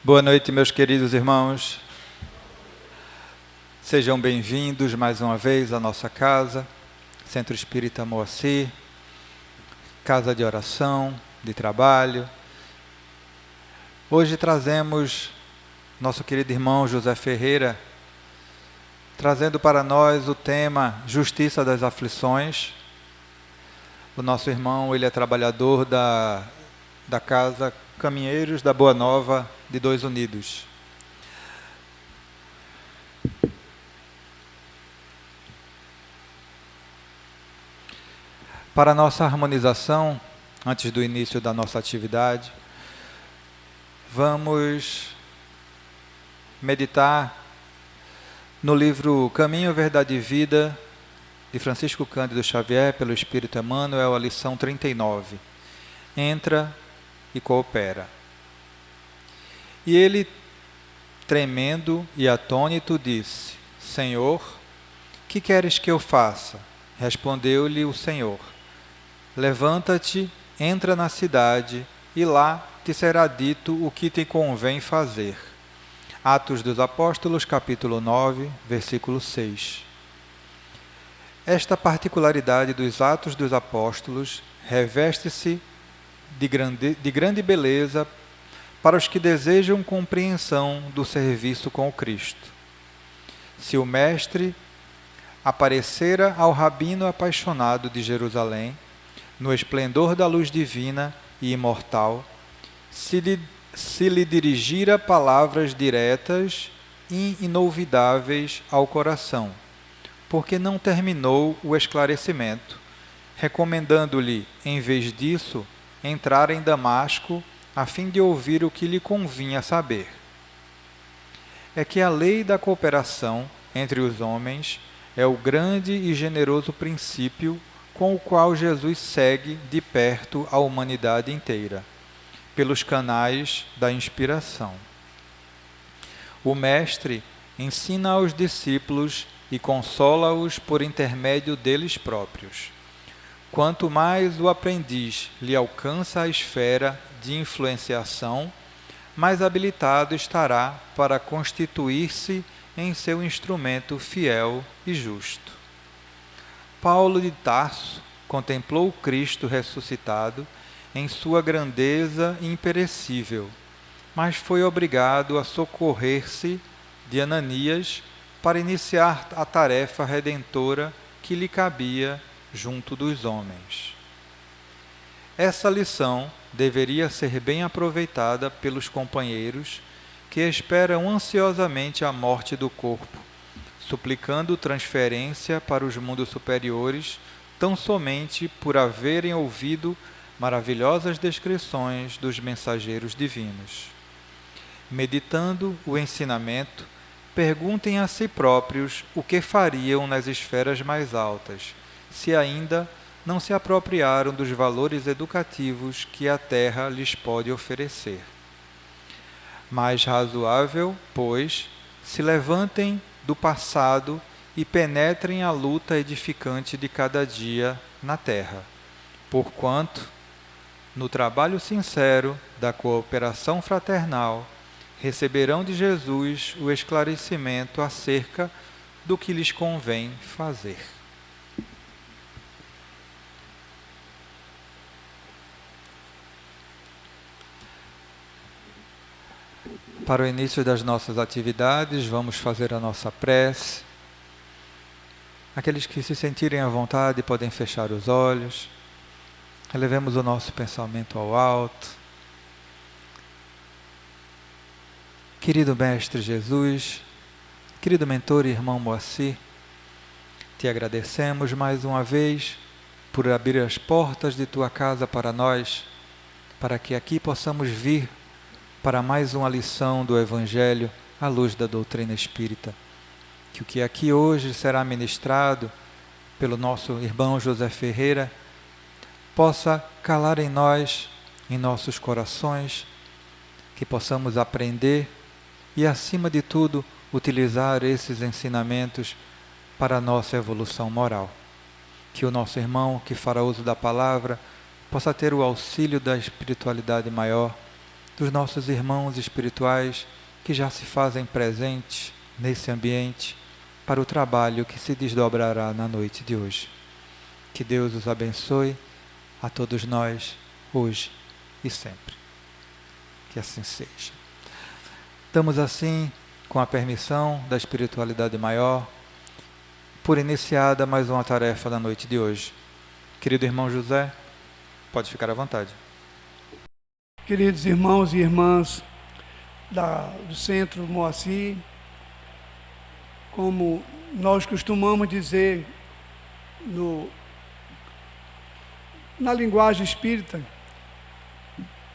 Boa noite, meus queridos irmãos. Sejam bem-vindos mais uma vez à nossa casa, Centro Espírita Moacir, casa de oração, de trabalho. Hoje trazemos nosso querido irmão José Ferreira, trazendo para nós o tema Justiça das Aflições. O nosso irmão, ele é trabalhador da casa Caminheiros da Boa Nova de Dois Unidos. Para nossa harmonização, antes do início da nossa atividade, vamos meditar no livro Caminho, Verdade e Vida, de Francisco Cândido Xavier, pelo Espírito Emmanuel, a lição 39. Entra e coopera. E ele, tremendo e atônito, disse: Senhor, que queres que eu faça? Respondeu-lhe o Senhor: levanta-te, entra na cidade, e lá te será dito o que te convém fazer. Atos dos Apóstolos, capítulo 9, versículo 6. Esta particularidade dos Atos dos Apóstolos reveste-se de grande beleza para os que desejam compreensão do serviço com o Cristo. Se o Mestre aparecera ao rabino apaixonado de Jerusalém, no esplendor da luz divina e imortal, se lhe dirigira palavras diretas e inolvidáveis ao coração, porque não terminou o esclarecimento, recomendando-lhe, em vez disso, entrar em Damasco, a fim de ouvir o que lhe convinha saber. É que a lei da cooperação entre os homens é o grande e generoso princípio com o qual Jesus segue de perto a humanidade inteira, pelos canais da inspiração. O Mestre ensina aos discípulos e consola-os por intermédio deles próprios. Quanto mais o aprendiz lhe alcança a esfera de influenciação, mais habilitado estará para constituir-se em seu instrumento fiel e justo. Paulo de Tarso contemplou o Cristo ressuscitado em sua grandeza imperecível, mas foi obrigado a socorrer-se de Ananias para iniciar a tarefa redentora que lhe cabia junto dos homens. Essa lição deveria ser bem aproveitada pelos companheiros que esperam ansiosamente a morte do corpo, suplicando transferência para os mundos superiores, tão somente por haverem ouvido maravilhosas descrições dos mensageiros divinos. Meditando o ensinamento, perguntem a si próprios o que fariam nas esferas mais altas, se ainda não se apropriaram dos valores educativos que a Terra lhes pode oferecer. Mais razoável, pois, se levantem do passado e penetrem a luta edificante de cada dia na Terra, porquanto, no trabalho sincero da cooperação fraternal, receberão de Jesus o esclarecimento acerca do que lhes convém fazer. Para o início das nossas atividades, vamos fazer a nossa prece. Aqueles que se sentirem à vontade podem fechar os olhos. Elevemos o nosso pensamento ao alto. Querido Mestre Jesus, querido mentor e irmão Moacir, te agradecemos mais uma vez por abrir as portas de tua casa para nós, para que aqui possamos vir para mais uma lição do Evangelho à luz da doutrina espírita. Que o que aqui hoje será ministrado pelo nosso irmão José Ferreira possa calar em nós, em nossos corações, que possamos aprender e, acima de tudo, utilizar esses ensinamentos para a nossa evolução moral. Que o nosso irmão que fará uso da palavra possa ter o auxílio da espiritualidade maior dos nossos irmãos espirituais que já se fazem presentes nesse ambiente para o trabalho que se desdobrará na noite de hoje. Que Deus os abençoe a todos nós, hoje e sempre. Que assim seja. Damos assim, com a permissão da espiritualidade maior, por iniciada mais uma tarefa da noite de hoje. Querido irmão José, pode ficar à vontade. Queridos irmãos e irmãs do Centro Moacir, como nós costumamos dizer na linguagem espírita,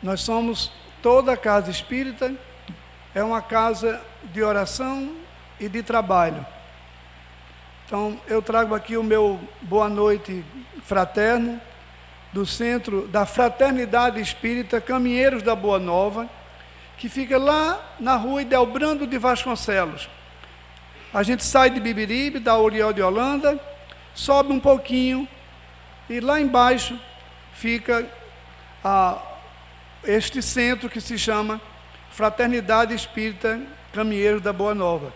nós somos toda a casa espírita, é uma casa de oração e de trabalho. Então, eu trago aqui o meu boa noite fraterno do Centro da Fraternidade Espírita Caminheiros da Boa Nova, que fica lá na rua Idelbrando de Vasconcelos. A gente sai de Bibiribe, da Oriol de Holanda, sobe um pouquinho e lá embaixo fica este centro que se chama Fraternidade Espírita Caminheiros da Boa Nova.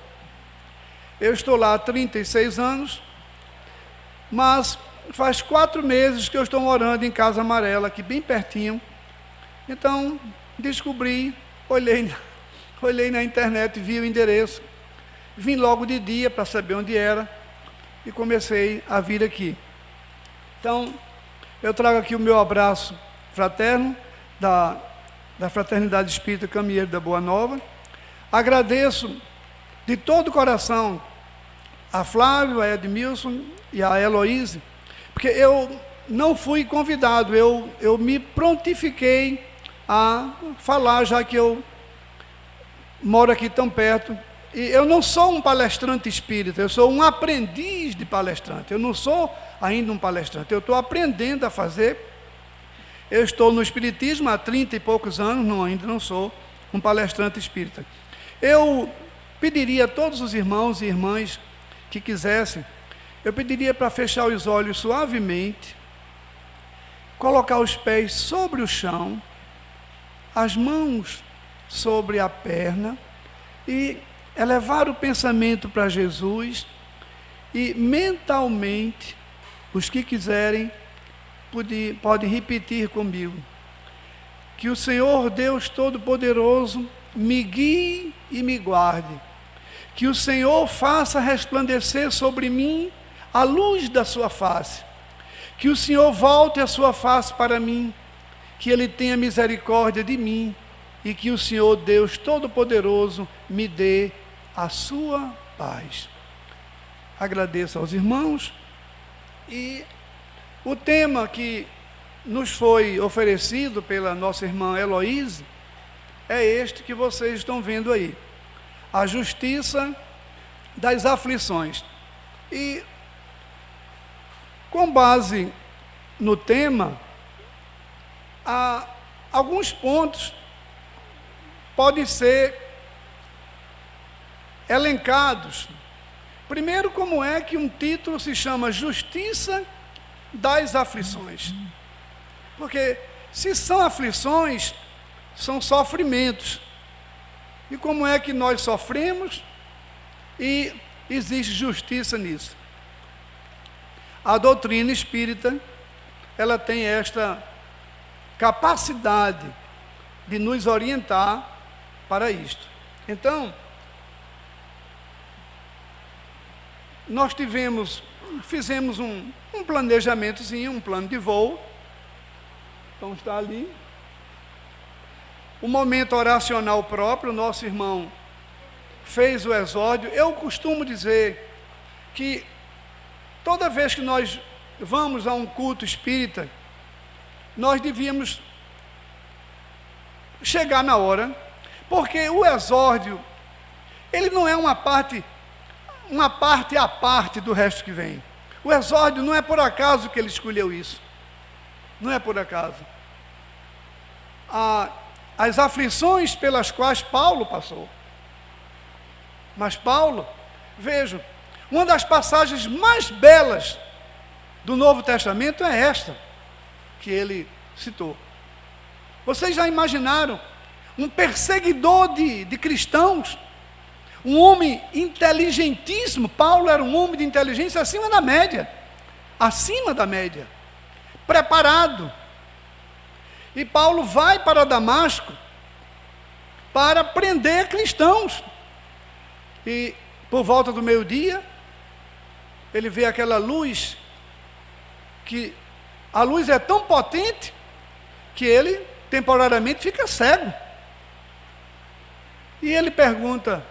Eu estou lá há 36 anos, mas faz 4 meses que eu estou morando em Casa Amarela, aqui bem pertinho. Então, descobri, olhei na internet, vi o endereço, vim logo de dia para saber onde era e comecei a vir aqui. Então, eu trago aqui o meu abraço fraterno da Fraternidade Espírita Caminheiro da Boa Nova. Agradeço de todo o coração a Flávio, a Edmilson e a Heloíse, porque eu não fui convidado, eu me prontifiquei a falar, já que eu moro aqui tão perto. E eu não sou um palestrante espírita, eu sou um aprendiz de palestrante. Eu não sou ainda um palestrante, eu estou aprendendo a fazer. Eu estou no espiritismo há 30 e poucos anos, ainda não sou um palestrante espírita. Eu pediria a todos os irmãos e irmãs que quisessem, eu pediria para fechar os olhos suavemente, colocar os pés sobre o chão, as mãos sobre a perna e elevar o pensamento para Jesus e mentalmente, os que quiserem, podem repetir comigo. Que o Senhor Deus Todo-Poderoso me guie e me guarde. Que o Senhor faça resplandecer sobre mim a luz da sua face. Que o Senhor volte a sua face para mim. Que Ele tenha misericórdia de mim. E que o Senhor Deus Todo-Poderoso me dê a sua paz. Agradeço aos irmãos. E o tema que nos foi oferecido pela nossa irmã Heloíse é este que vocês estão vendo aí. A justiça das aflições. E, com base no tema, há alguns pontos podem ser elencados. Primeiro, como é que um título se chama Justiça das Aflições? Porque se são aflições, são sofrimentos. E como é que nós sofremos e existe justiça nisso? A doutrina espírita, ela tem esta capacidade de nos orientar para isto. Então, nós fizemos um planejamentozinho, um plano de voo. Então está ali. O momento oracional próprio, o nosso irmão fez o exórdio. Eu costumo dizer que toda vez que nós vamos a um culto espírita, nós devíamos chegar na hora, porque o exórdio, ele não é uma parte à parte do resto que vem. O exórdio não é por acaso que ele escolheu isso. Não é por acaso. As aflições pelas quais Paulo passou. Mas Paulo, vejam, uma das passagens mais belas do Novo Testamento é esta, que ele citou. Vocês já imaginaram um perseguidor de cristãos, um homem inteligentíssimo. Paulo era um homem de inteligência acima da média, preparado. E Paulo vai para Damasco para prender cristãos. E por volta do meio-dia, ele vê aquela luz, que a luz é tão potente que ele temporariamente fica cego. E ele pergunta,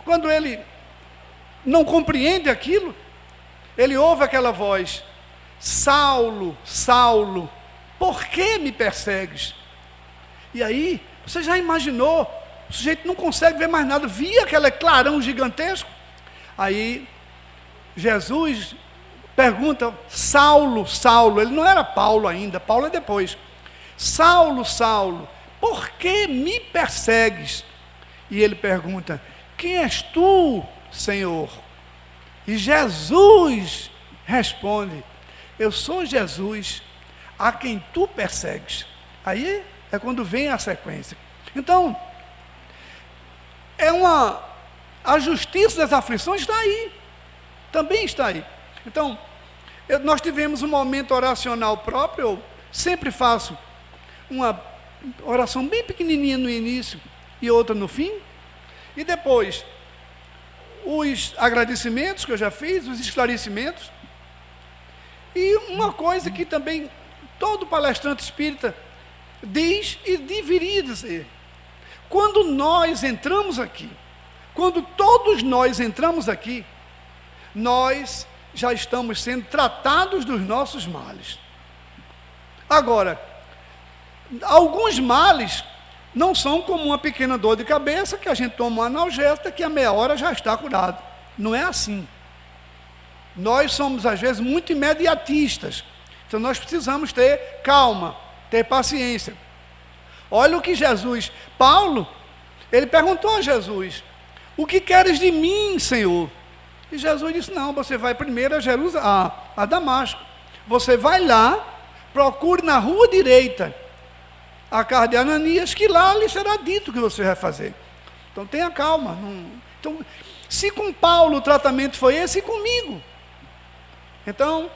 quando ele não compreende aquilo, ele ouve aquela voz: Saulo, Saulo, por que me persegues? E aí, você já imaginou, o sujeito não consegue ver mais nada, via aquele clarão gigantesco. Aí, Jesus pergunta: Saulo, Saulo, ele não era Paulo ainda, Paulo é depois. Saulo, Saulo, por que me persegues? E ele pergunta: quem és tu, Senhor? E Jesus responde: eu sou Jesus, a quem tu persegues. Aí é quando vem a sequência. Então, a justiça das aflições está aí, também está aí. Então, nós tivemos um momento oracional próprio. Eu sempre faço uma oração bem pequenininha no início e outra no fim, e depois os agradecimentos que eu já fiz, os esclarecimentos. E uma coisa que também todo palestrante espírita diz e deveria dizer: quando nós entramos aqui, quando todos nós entramos aqui, nós já estamos sendo tratados dos nossos males. Agora, alguns males não são como uma pequena dor de cabeça que a gente toma um analgésico que a meia hora já está curado. Não é assim. Nós somos às vezes muito imediatistas, então nós precisamos ter calma, ter paciência. Olha o que Paulo, ele perguntou a Jesus: o que queres de mim, Senhor? E Jesus disse: não, você vai primeiro a Damasco, você vai lá, procure na rua direita a casa de Ananias, que lá lhe será dito o que você vai fazer. Então tenha calma. Então, se com Paulo o tratamento foi esse, e comigo. Então,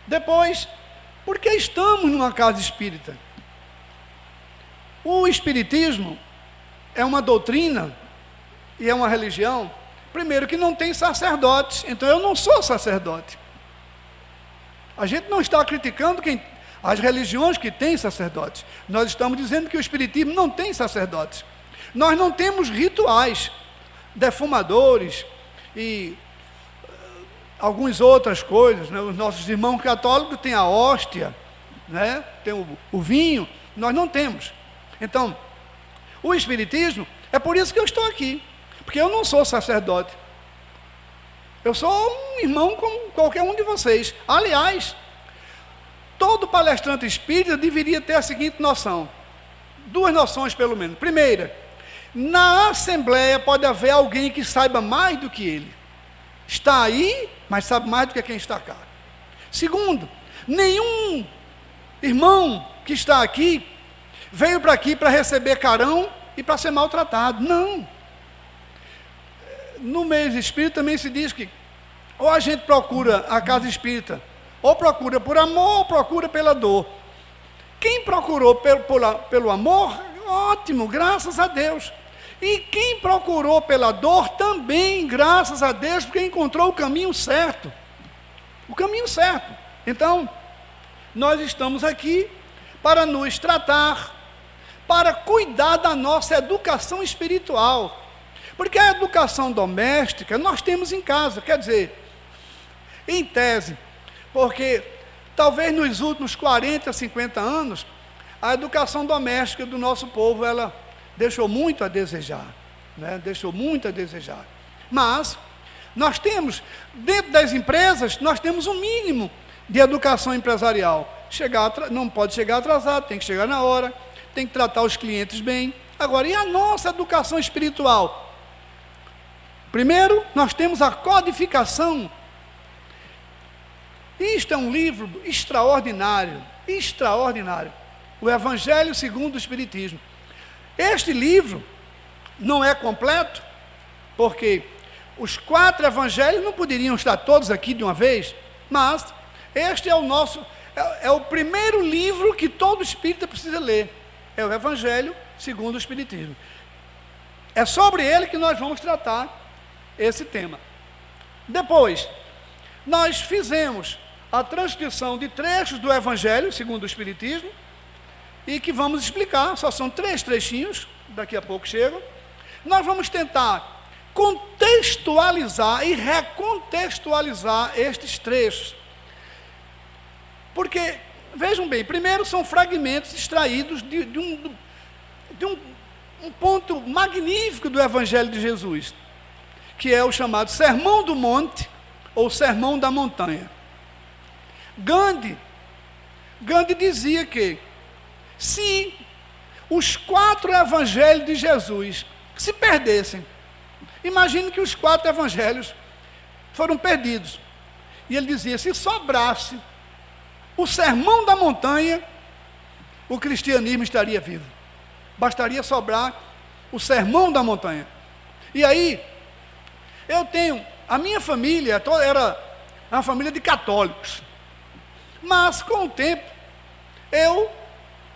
depois, por que estamos numa casa espírita? O espiritismo é uma doutrina e é uma religião, primeiro, que não tem sacerdotes. Então eu não sou sacerdote. A gente não está criticando as religiões que têm sacerdotes. Nós estamos dizendo que o espiritismo não tem sacerdotes. Nós não temos rituais, defumadores e algumas outras coisas, né? Os nossos irmãos católicos têm a hóstia, né? Tem o vinho, nós não temos. Então, o espiritismo, é por isso que eu estou aqui, porque eu não sou sacerdote. Eu sou um irmão como qualquer um de vocês. Aliás, todo palestrante espírita deveria ter a seguinte noção, duas noções pelo menos. Primeira, na assembleia pode haver alguém que saiba mais do que ele. Está aí, mas sabe mais do que quem está cá. Segundo, nenhum irmão que está aqui veio para aqui para receber carão e para ser maltratado. Não. No meio espírita também se diz que ou a gente procura a casa espírita, ou procura por amor, ou procura pela dor. Quem procurou pelo amor, ótimo, graças a Deus. E quem procurou pela dor também, graças a Deus, porque encontrou o caminho certo. O caminho certo. Então, nós estamos aqui para nos tratar, para cuidar da nossa educação espiritual. Porque a educação doméstica nós temos em casa, quer dizer, em tese, porque talvez nos últimos 40, 50 anos, a educação doméstica do nosso povo, ela deixou muito a desejar, né? Deixou muito a desejar. Mas nós temos, dentro das empresas, nós temos um mínimo de educação empresarial. Não pode chegar atrasado, tem que chegar na hora, tem que tratar os clientes bem. Agora, e a nossa educação espiritual? Primeiro, nós temos a codificação. Isto é um livro extraordinário, extraordinário. o Evangelho segundo o Espiritismo. Este livro não é completo, porque os 4 evangelhos não poderiam estar todos aqui de uma vez, mas este é o primeiro livro que todo espírita precisa ler. É o Evangelho segundo o Espiritismo. É sobre ele que nós vamos tratar esse tema. Depois, nós fizemos a transcrição de trechos do Evangelho segundo o Espiritismo, e que vamos explicar, só são 3 trechinhos, daqui a pouco chegam. Nós vamos tentar contextualizar e recontextualizar estes trechos. Porque, vejam bem, primeiro são fragmentos extraídos de um ponto magnífico do Evangelho de Jesus, que é o chamado Sermão do Monte, ou Sermão da Montanha. Gandhi dizia que, se os 4 evangelhos de Jesus se perdessem, imagine que os 4 evangelhos foram perdidos, e ele dizia, se sobrasse o Sermão da Montanha, o cristianismo estaria vivo. Bastaria sobrar o Sermão da Montanha. E aí, a minha família era uma família de católicos, mas com o tempo, eu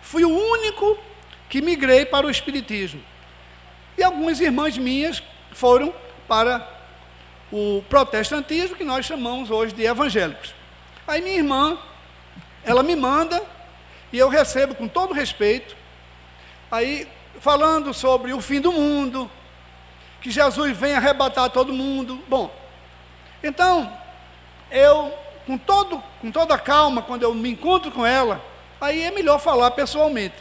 fui o único que migrei para o Espiritismo. E algumas irmãs minhas foram para o protestantismo, que nós chamamos hoje de evangélicos. Aí minha irmã, ela me manda, e eu recebo com todo respeito, aí falando sobre o fim do mundo, que Jesus vem arrebatar todo mundo. Bom, então, eu, com toda a calma, quando eu me encontro com ela, aí é melhor falar pessoalmente.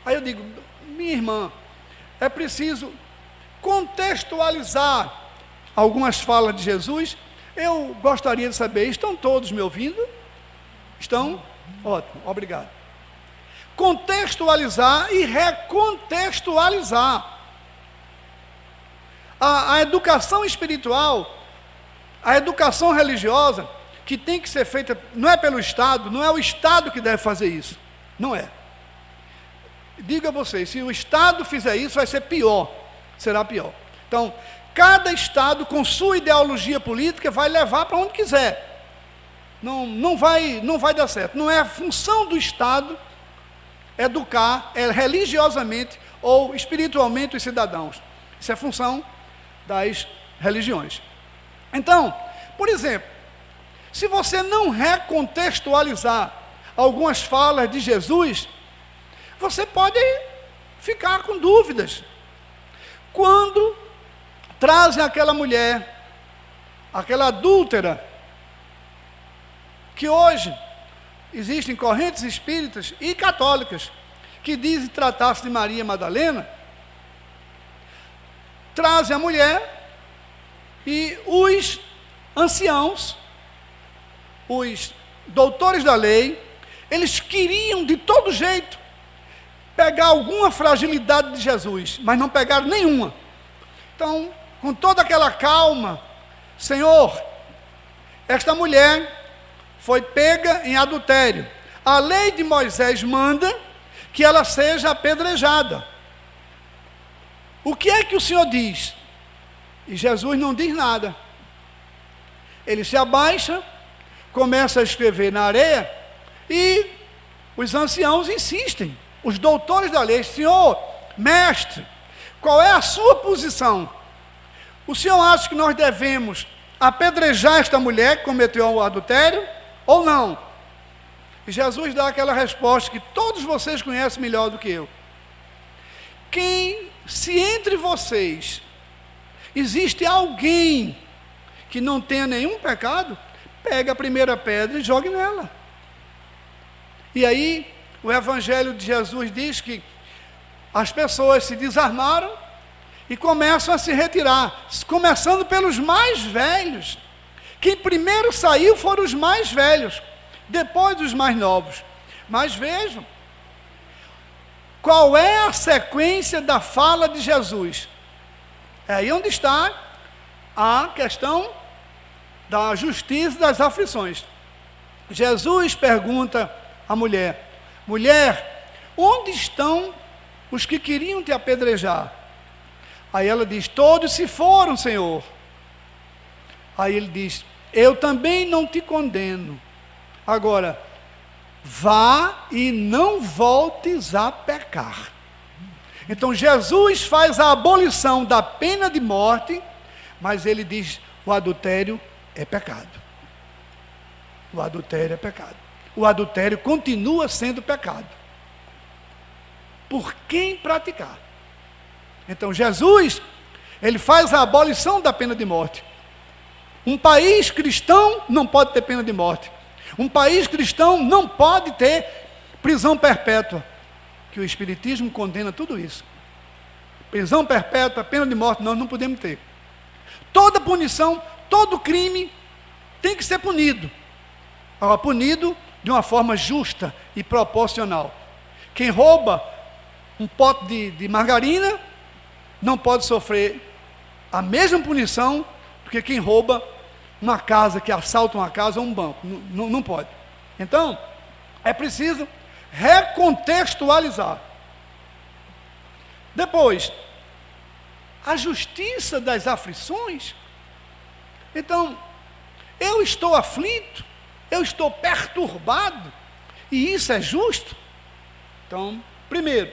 Aí eu digo, minha irmã, é preciso contextualizar algumas falas de Jesus. Eu gostaria de saber, estão todos me ouvindo? Estão? Ótimo, obrigado. Contextualizar e recontextualizar. A educação espiritual, a educação religiosa, que tem que ser feita, não é pelo Estado, não é o Estado que deve fazer isso. Não é. Digo a vocês, se o Estado fizer isso, vai ser pior. Será pior. Então, cada Estado, com sua ideologia política, vai levar para onde quiser. Não vai dar certo. Não é a função do Estado educar religiosamente ou espiritualmente os cidadãos. Isso é função das religiões. Então, por exemplo, se você não recontextualizar algumas falas de Jesus, você pode ficar com dúvidas. Quando trazem aquela mulher, aquela adúltera, que hoje existem correntes espíritas e católicas que dizem tratar-se de Maria Madalena, trazem a mulher e os anciãos, os doutores da lei, eles queriam de todo jeito pegar alguma fragilidade de Jesus, mas não pegaram nenhuma. Então, com toda aquela calma, Senhor, esta mulher foi pega em adultério. A lei de Moisés manda que ela seja apedrejada. O que é que o Senhor diz? E Jesus não diz nada. Ele se abaixa, começa a escrever na areia, e os anciãos insistem, os doutores da lei, Senhor, mestre, qual é a sua posição? O Senhor acha que nós devemos apedrejar esta mulher que cometeu o adultério, ou não? E Jesus dá aquela resposta que todos vocês conhecem melhor do que eu. Se entre vocês existe alguém que não tenha nenhum pecado, pega a primeira pedra e jogue nela. E aí, o Evangelho de Jesus diz que as pessoas se desarmaram e começam a se retirar, começando pelos mais velhos. Quem primeiro saiu foram os mais velhos, depois os mais novos. Mas vejam, qual é a sequência da fala de Jesus? É aí onde está a questão da justiça e das aflições. Jesus pergunta à mulher: mulher, onde estão os que queriam te apedrejar? Aí ela diz: todos se foram, Senhor. Aí ele diz: eu também não te condeno. Agora, vá e não voltes a pecar. Então Jesus faz a abolição da pena de morte, mas ele diz: o adultério é pecado. O adultério é pecado. O adultério continua sendo pecado por quem praticar. Então Jesus, ele faz a abolição da pena de morte. Um país cristão não pode ter pena de morte. Um país cristão não pode ter prisão perpétua, que o Espiritismo condena tudo isso. Prisão perpétua, pena de morte, nós não podemos ter. Toda punição, todo crime tem que ser punido. Agora, punido de uma forma justa e proporcional. Quem rouba um pote de margarina não pode sofrer a mesma punição do que quem rouba uma casa, que assalta uma casa ou um banco. Não pode. Então, é preciso recontextualizar. Depois, a justiça das aflições. Então, eu estou aflito, eu estou perturbado, e isso é justo? Então, primeiro,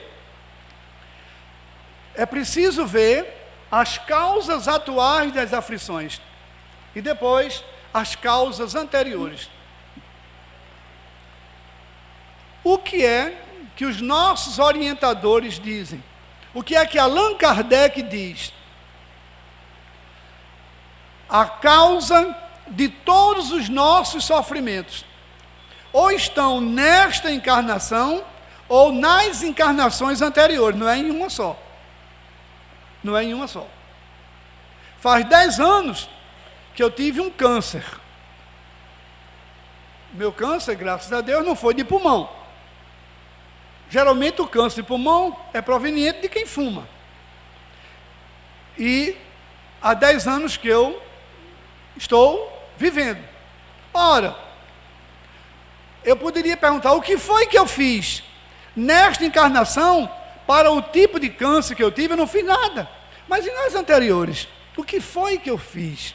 é preciso ver as causas atuais das aflições, e depois, as causas anteriores. O que é que os nossos orientadores dizem? O que é que Allan Kardec diz? A causa de todos os nossos sofrimentos ou estão nesta encarnação ou nas encarnações anteriores, não é em uma só. Não é em uma só. Faz 10 anos que eu tive um câncer. Meu câncer, graças a Deus, não foi de pulmão. Geralmente o câncer de pulmão é proveniente de quem fuma. E há 10 anos que eu estou vivendo. Ora, eu poderia perguntar: o que foi que eu fiz nesta encarnação para o tipo de câncer que eu tive? Eu não fiz nada. Mas e nas anteriores? O que foi que eu fiz?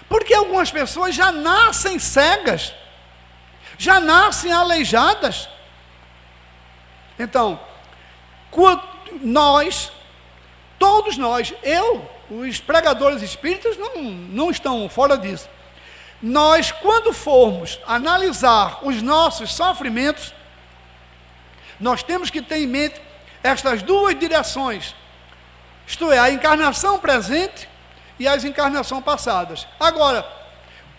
Porque algumas pessoas já nascem cegas, já nascem aleijadas. Então, todos nós, os pregadores espíritas não estão fora disso. Nós, quando formos analisar os nossos sofrimentos, nós temos que ter em mente estas duas direções, isto é, a encarnação presente e as encarnações passadas. Agora,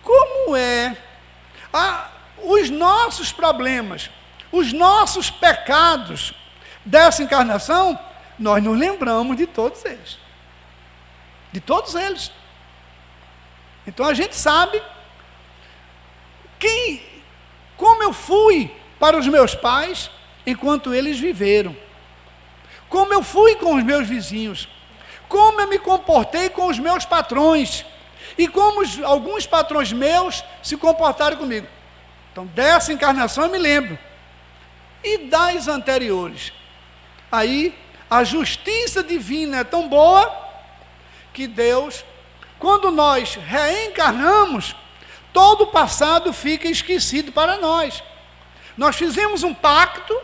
como os nossos problemas, os nossos pecados dessa encarnação, nós nos lembramos de todos eles. De todos eles. Então a gente sabe como eu fui para os meus pais enquanto eles viveram. Como eu fui com os meus vizinhos. Como eu me comportei com os meus patrões. E como alguns patrões meus se comportaram comigo. Então dessa encarnação eu me lembro. E das anteriores. Aí, a justiça divina é tão boa que Deus, quando nós reencarnamos, todo o passado fica esquecido para nós. Nós fizemos um pacto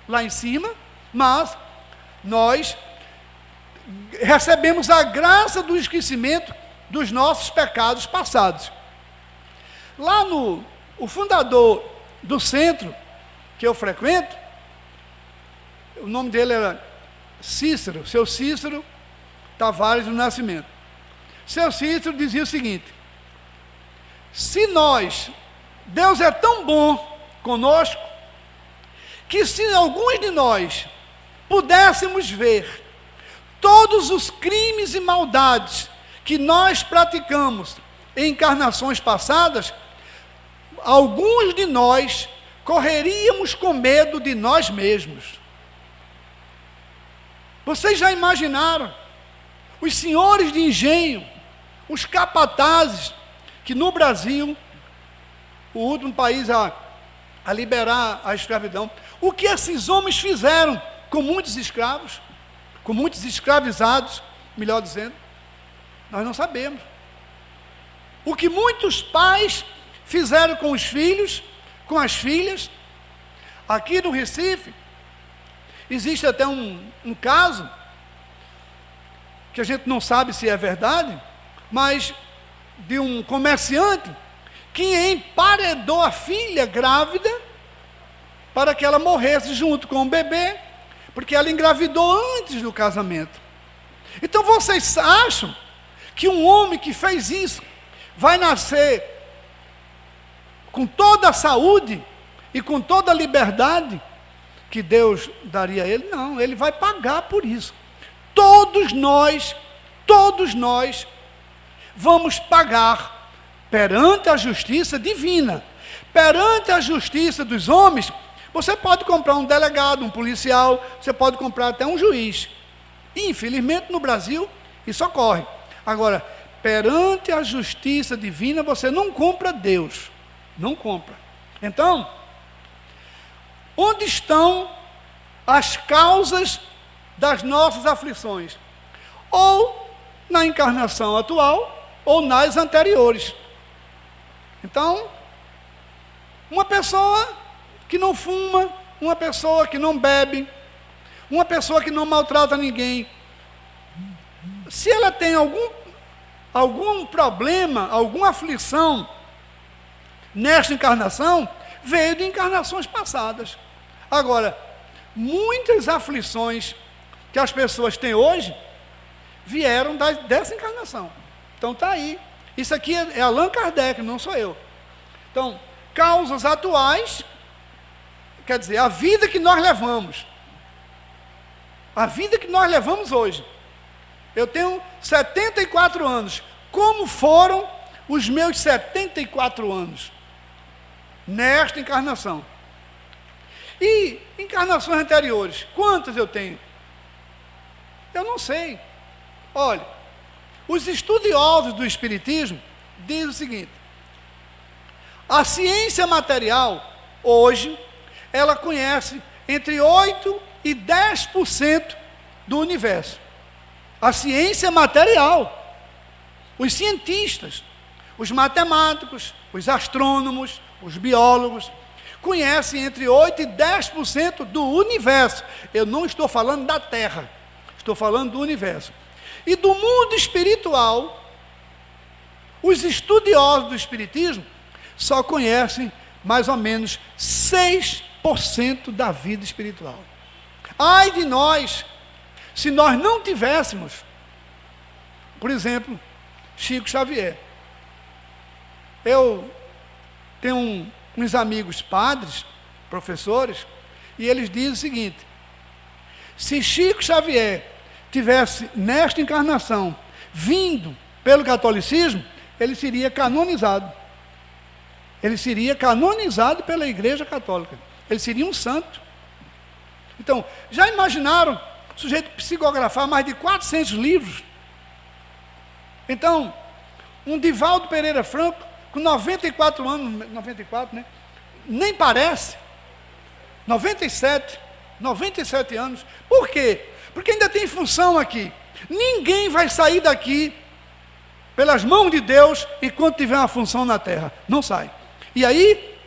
lá em cima, mas nós recebemos a graça do esquecimento dos nossos pecados passados. Lá o fundador do centro que eu frequento, o nome dele era Cícero, seu Cícero Tavares do Nascimento. Seu Cícero dizia o seguinte: Deus é tão bom conosco, que se alguns de nós pudéssemos ver todos os crimes e maldades que nós praticamos em encarnações passadas, alguns de nós correríamos com medo de nós mesmos. Vocês já imaginaram os senhores de engenho, os capatazes, que no Brasil, o último país a liberar a escravidão, o que esses homens fizeram com muitos escravos, com muitos escravizados, melhor dizendo, nós não sabemos. O que muitos pais fizeram com os filhos, com as filhas. Aqui no Recife, existe até um caso, que a gente não sabe se é verdade, mas de um comerciante que emparedou a filha grávida para que ela morresse junto com o bebê, porque ela engravidou antes do casamento. Então vocês acham que um homem que fez isso vai nascer com toda a saúde e com toda a liberdade que Deus daria a ele? Não, ele vai pagar por isso. Todos nós vamos pagar perante a justiça divina. Perante a justiça dos homens, você pode comprar um delegado, um policial, você pode comprar até um juiz. Infelizmente no Brasil isso ocorre. Agora, perante a justiça divina, você não compra Deus. Não compra. Então, onde estão as causas das nossas aflições? Ou na encarnação atual, ou nas anteriores. Então, uma pessoa que não fuma, uma pessoa que não bebe, uma pessoa que não maltrata ninguém, se ela tem algum problema, alguma aflição nesta encarnação, veio de encarnações passadas. Agora, muitas aflições que as pessoas têm hoje vieram dessa encarnação. Então está aí. Isso aqui é Allan Kardec, não sou eu. Então, causas atuais, quer dizer, a vida que nós levamos. A vida que nós levamos hoje. Eu tenho 74 anos. Como foram os meus 74 anos? Nesta encarnação. E encarnações anteriores, quantas eu tenho? Eu não sei. Olha, os estudiosos do Espiritismo dizem o seguinte: a ciência material, hoje, ela conhece entre 8% e 10% do universo. A ciência material. Os cientistas, os matemáticos, os astrônomos, os biólogos, conhecem entre 8% e 10% do universo. Eu não estou falando da Terra, estou falando do universo. E do mundo espiritual, os estudiosos do Espiritismo só conhecem mais ou menos 6% da vida espiritual. Ai de nós, se nós não tivéssemos, por exemplo, Chico Xavier. Eu tenho uns amigos padres, professores, e eles dizem o seguinte: se Chico Xavier tivesse nesta encarnação vindo pelo catolicismo, ele seria canonizado. Ele seria canonizado pela Igreja Católica. Ele seria um santo. Então, já imaginaram o sujeito psicografar mais de 400 livros? Então, um Divaldo Pereira Franco, com 94 anos, 94, né? Nem parece. 97 anos. Por quê? Porque ainda tem função aqui. Ninguém vai sair daqui pelas mãos de Deus enquanto tiver uma função na terra. Não sai. E aí,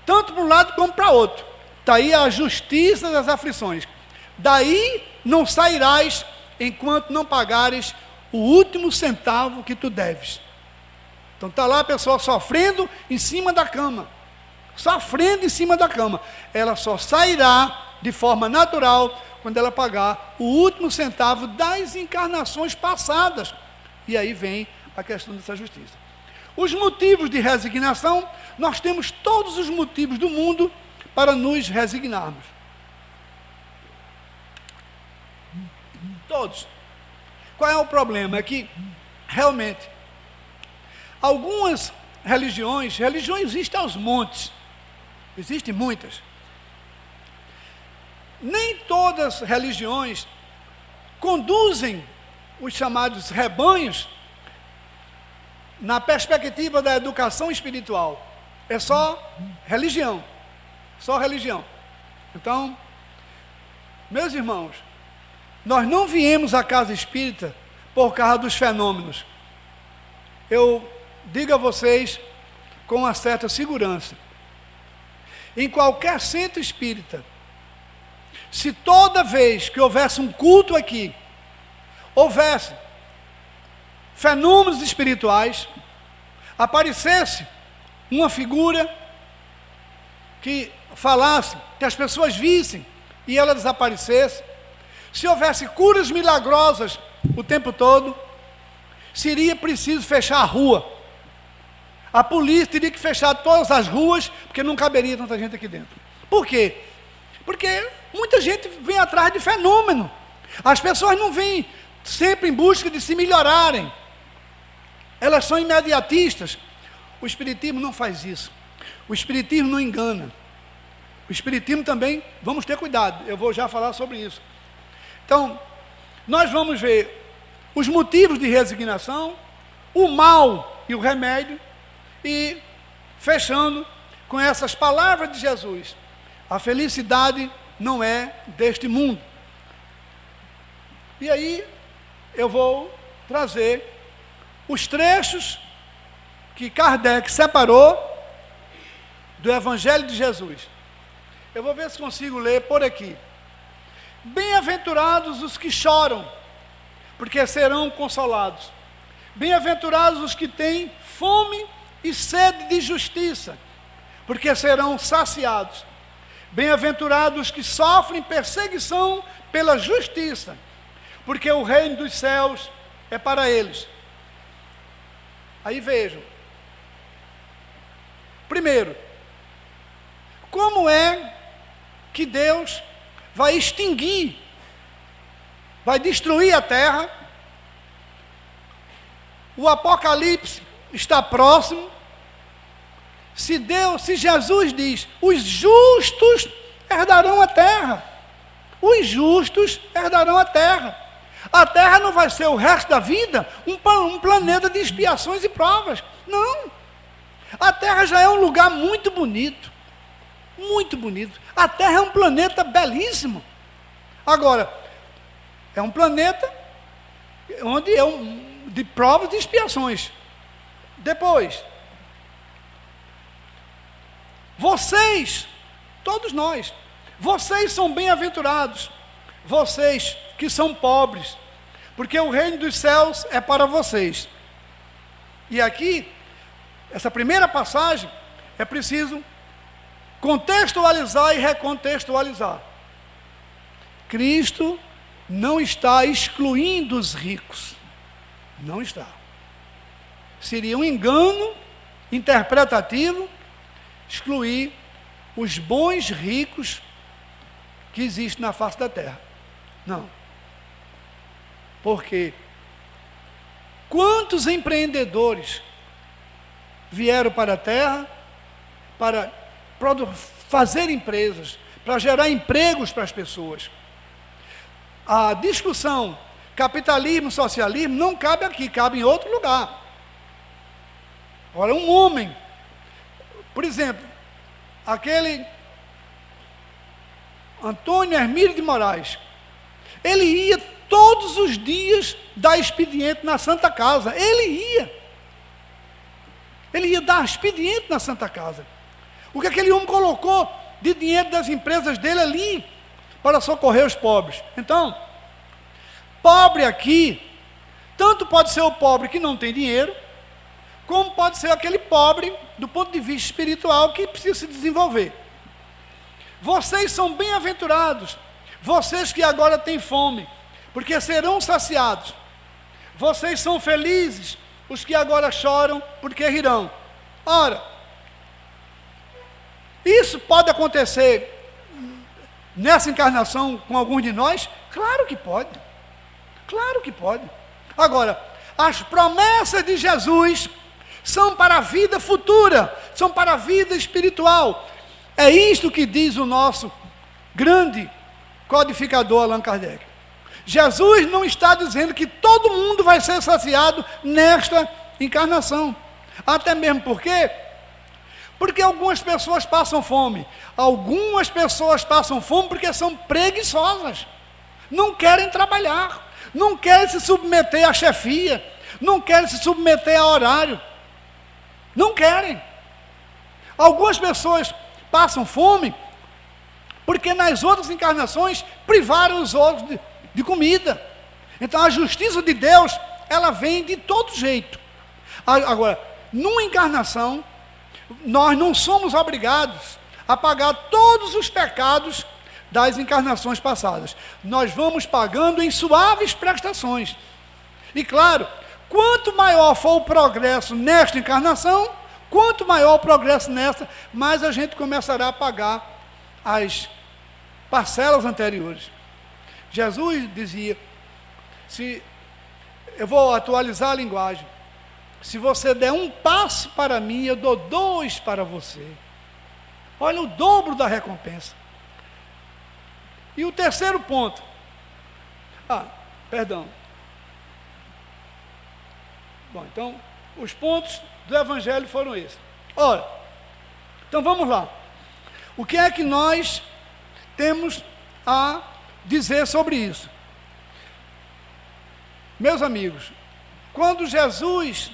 tanto para um lado como para outro, está aí a justiça das aflições. Daí não sairás enquanto não pagares o último centavo que tu deves. Então está lá a pessoa sofrendo em cima da cama. Sofrendo em cima da cama. Ela só sairá de forma natural quando ela pagar o último centavo das encarnações passadas. E aí vem a questão dessa justiça. Os motivos de resignação, nós temos todos os motivos do mundo para nos resignarmos. Todos. Qual é o problema? É que, realmente, algumas religiões existem aos montes. Existem muitas. Nem todas as religiões conduzem os chamados rebanhos na perspectiva da educação espiritual. É só religião. Só religião. Então, meus irmãos, nós não viemos à casa espírita por causa dos fenômenos. Eu digo a vocês com uma certa segurança. Em qualquer centro espírita, se toda vez que houvesse um culto aqui, houvesse fenômenos espirituais, aparecesse uma figura que falasse, que as pessoas vissem e ela desaparecesse, se houvesse curas milagrosas o tempo todo, seria preciso fechar a rua. A polícia teria que fechar todas as ruas, porque não caberia tanta gente aqui dentro. Por quê? Porque muita gente vem atrás de fenômeno. As pessoas não vêm sempre em busca de se melhorarem. Elas são imediatistas. O Espiritismo não faz isso. O Espiritismo não engana. O Espiritismo também, vamos ter cuidado. Eu vou já falar sobre isso. Então, nós vamos ver os motivos de resignação, o mal e o remédio, e fechando com essas palavras de Jesus: a felicidade não é deste mundo. E aí eu vou trazer os trechos que Kardec separou do Evangelho de Jesus. Eu vou ver se consigo ler por aqui. Bem-aventurados os que choram, porque serão consolados. Bem-aventurados os que têm fome e sede de justiça, porque serão saciados. Bem-aventurados os que sofrem perseguição pela justiça, porque o reino dos céus é para eles. Aí vejam. Primeiro, como é que Deus vai extinguir, vai destruir a terra? O Apocalipse está próximo. Se Jesus diz, os justos herdarão a terra. Os justos herdarão a terra. A terra não vai ser o resto da vida um planeta de expiações e provas. Não. A terra já é um lugar muito bonito. Muito bonito. A terra é um planeta belíssimo. Agora, é um planeta onde de provas e expiações. Depois, vocês, todos nós, vocês são bem-aventurados, vocês que são pobres, porque o reino dos céus é para vocês. E aqui, essa primeira passagem, é preciso contextualizar e recontextualizar. Cristo não está excluindo os ricos. Não está. Seria um engano interpretativo excluir os bons ricos que existem na face da terra. Não. Porque quantos empreendedores vieram para a terra para fazer empresas, para gerar empregos para as pessoas? A discussão capitalismo, socialismo não cabe aqui, cabe em outro lugar. Ora, um homem, por exemplo, aquele Antônio Hermílio de Moraes, ele ia todos os dias dar expediente na Santa Casa. Ele ia dar expediente na Santa Casa. O que aquele homem colocou de dinheiro das empresas dele ali para socorrer os pobres. Então, pobre aqui, tanto pode ser o pobre que não tem dinheiro, como pode ser aquele pobre do ponto de vista espiritual que precisa se desenvolver. Vocês são bem-aventurados, vocês que agora têm fome, porque serão saciados. Vocês são felizes, os que agora choram, porque rirão. Ora, isso pode acontecer nessa encarnação com alguns de nós? Claro que pode. Claro que pode. Agora, as promessas de Jesus são para a vida futura, são para a vida espiritual. É isto que diz o nosso grande codificador Allan Kardec. Jesus não está dizendo que todo mundo vai ser saciado nesta encarnação. Até mesmo porque Porque algumas pessoas passam fome. Algumas pessoas passam fome porque são preguiçosas. Não querem trabalhar. Não querem se submeter à chefia. Não querem se submeter a horário. Não querem. Algumas pessoas passam fome porque nas outras encarnações privaram os outros de comida. Então a justiça de Deus, ela vem de todo jeito. Agora, numa encarnação, nós não somos obrigados a pagar todos os pecados das encarnações passadas. Nós vamos pagando em suaves prestações. E claro, quanto maior for o progresso nesta encarnação, quanto maior o progresso nesta, mais a gente começará a pagar as parcelas anteriores. Jesus dizia, eu vou atualizar a linguagem, se você der um passo para mim, eu dou 2 para você. Olha o dobro da recompensa. E o terceiro ponto. Bom, então, os pontos do Evangelho foram esses. Ora, então vamos lá. O que é que nós temos a dizer sobre isso? Meus amigos, quando Jesus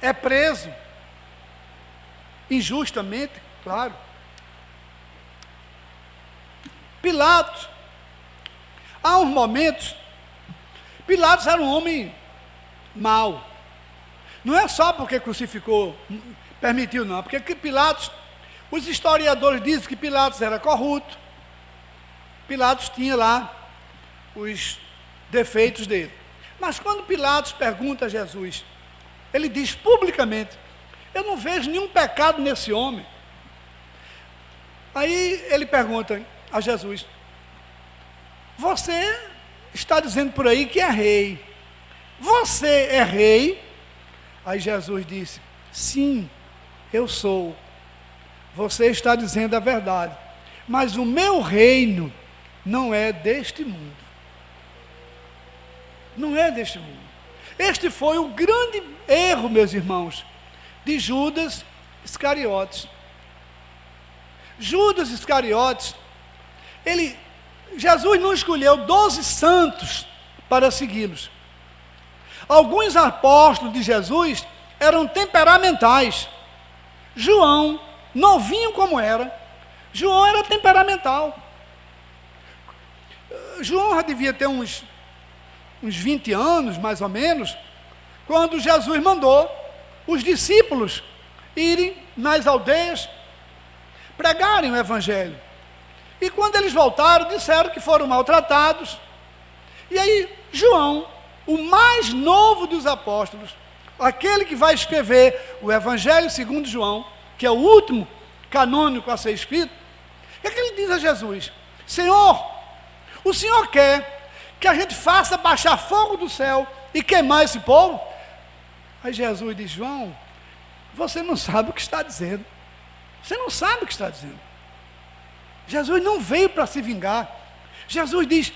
é preso, injustamente, claro, Pilatos, há uns momentos, Pilatos era um homem mau. Não é só porque crucificou, permitiu não, porque Pilatos, os historiadores dizem que Pilatos era corrupto, Pilatos tinha lá os defeitos dele. Mas quando Pilatos pergunta a Jesus, ele diz publicamente, eu não vejo nenhum pecado nesse homem. Aí ele pergunta a Jesus, você está dizendo por aí que é rei, você é rei? Aí Jesus disse, sim, eu sou, você está dizendo a verdade, mas o meu reino não é deste mundo, não é deste mundo. Este foi o grande erro, meus irmãos, de Judas Iscariotes. Judas Iscariotes, Jesus não escolheu 12 santos para segui-los. Alguns apóstolos de Jesus eram temperamentais. João, novinho como era, João era temperamental. João já devia ter uns 20 anos, mais ou menos, quando Jesus mandou os discípulos irem nas aldeias, pregarem o Evangelho. E quando eles voltaram, disseram que foram maltratados. E aí, João, o mais novo dos apóstolos, aquele que vai escrever o Evangelho segundo João, que é o último canônico a ser escrito, o que é que ele diz a Jesus? Senhor, o Senhor quer que a gente faça baixar fogo do céu e queimar esse povo? Aí Jesus diz, João, você não sabe o que está dizendo. Você não sabe o que está dizendo. Jesus não veio para se vingar. Jesus diz,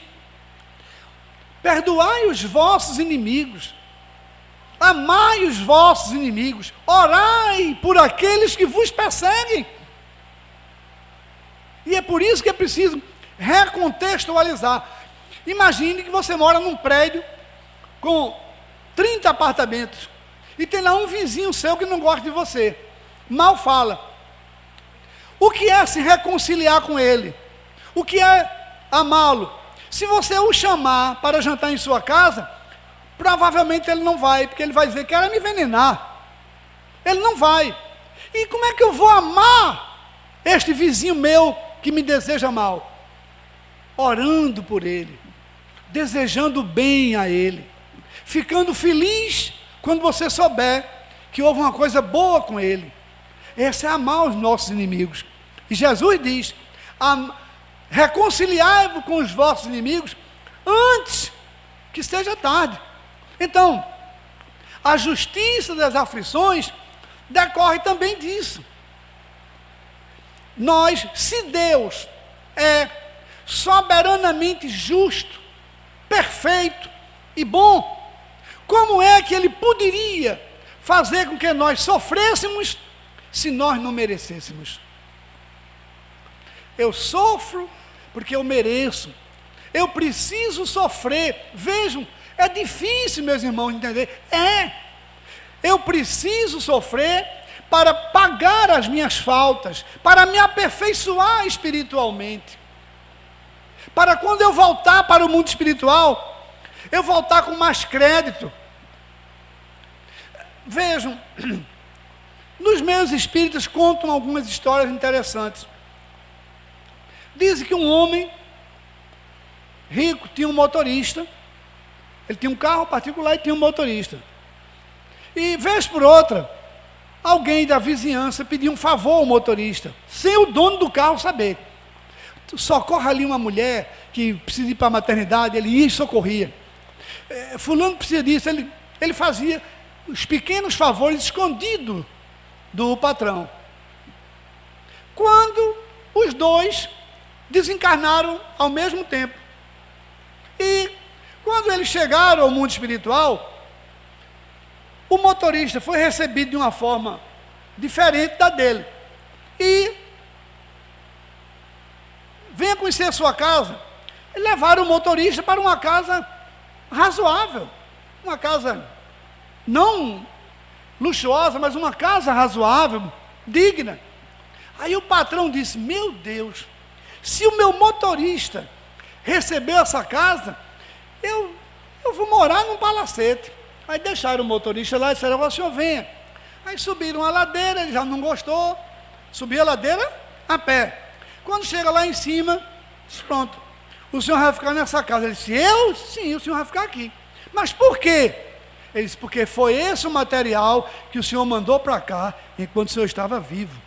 perdoai os vossos inimigos, amai os vossos inimigos, orai por aqueles que vos perseguem. E é por isso que é preciso recontextualizar. Imagine que você mora num prédio com 30 apartamentos e tem lá um vizinho seu que não gosta de você, mal fala. O que é se reconciliar com ele? O que é amá-lo? Se você o chamar para jantar em sua casa, provavelmente ele não vai, porque ele vai dizer que era me envenenar. Ele não vai. E como é que eu vou amar este vizinho meu que me deseja mal? Orando por ele, desejando bem a ele, ficando feliz quando você souber que houve uma coisa boa com ele. Esse é amar os nossos inimigos. E Jesus diz, reconciliai-vos com os vossos inimigos antes que seja tarde. Então, a justiça das aflições decorre também disso. Se Deus é soberanamente justo, perfeito e bom, como é que Ele poderia fazer com que nós sofrêssemos se nós não merecêssemos. Eu sofro porque eu mereço. Eu preciso sofrer. Vejam, é difícil, meus irmãos, entender. Eu preciso sofrer para pagar as minhas faltas, para me aperfeiçoar espiritualmente. Para quando eu voltar para o mundo espiritual, eu voltar com mais crédito. Vejam, nos meios espíritas contam algumas histórias interessantes. Dizem que um homem rico tinha um motorista, ele tinha um carro particular e tinha um motorista. E, vez por outra, alguém da vizinhança pediu um favor ao motorista, sem o dono do carro saber. Socorra ali uma mulher que precisa ir para a maternidade, ele ia e socorria. Fulano precisa disso, ele fazia os pequenos favores escondidos do patrão. Quando os dois desencarnaram ao mesmo tempo. E quando eles chegaram ao mundo espiritual, o motorista foi recebido de uma forma diferente da dele. E venha conhecer a sua casa. E levaram o motorista para uma casa razoável. Uma casa não luxuosa, mas uma casa razoável, digna. Aí o patrão disse, meu Deus, se o meu motorista recebeu essa casa, eu vou morar num palacete. Aí deixaram o motorista lá e disseram, o senhor venha. Aí subiram a ladeira, ele já não gostou, subiu a ladeira a pé. Quando chega lá em cima, disse, pronto, o senhor vai ficar nessa casa. Ele disse, eu? Sim, o senhor vai ficar aqui. Mas por quê? Ele disse, porque foi esse o material que o senhor mandou para cá, enquanto o senhor estava vivo.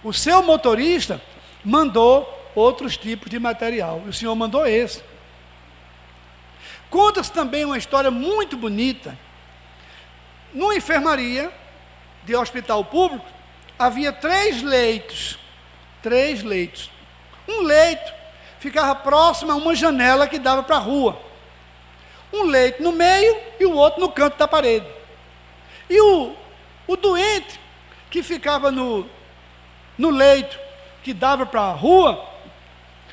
O seu motorista mandou outros tipos de material, e o senhor mandou esse. Conta-se também uma história muito bonita. Numa enfermaria de hospital público, havia 3 leitos. 3 leitos. Um leito ficava próximo a uma janela que dava para a rua. Um leito no meio e o outro no canto da parede. E o doente que ficava no leito que dava para a rua,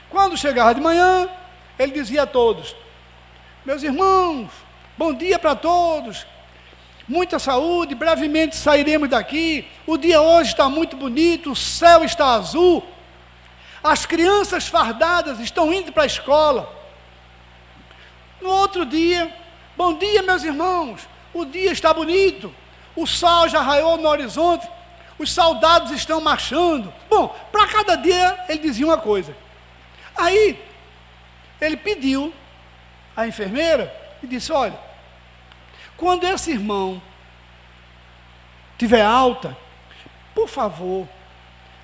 quando chegava de manhã, ele dizia a todos, meus irmãos, bom dia para todos, muita saúde, brevemente sairemos daqui, o dia hoje está muito bonito, o céu está azul, as crianças fardadas estão indo para a escola. No outro dia, bom dia meus irmãos, o dia está bonito, o sol já raiou no horizonte, os soldados estão marchando. Bom, para cada dia ele dizia uma coisa. Aí, ele pediu à enfermeira e disse, olha, quando esse irmão tiver alta, por favor,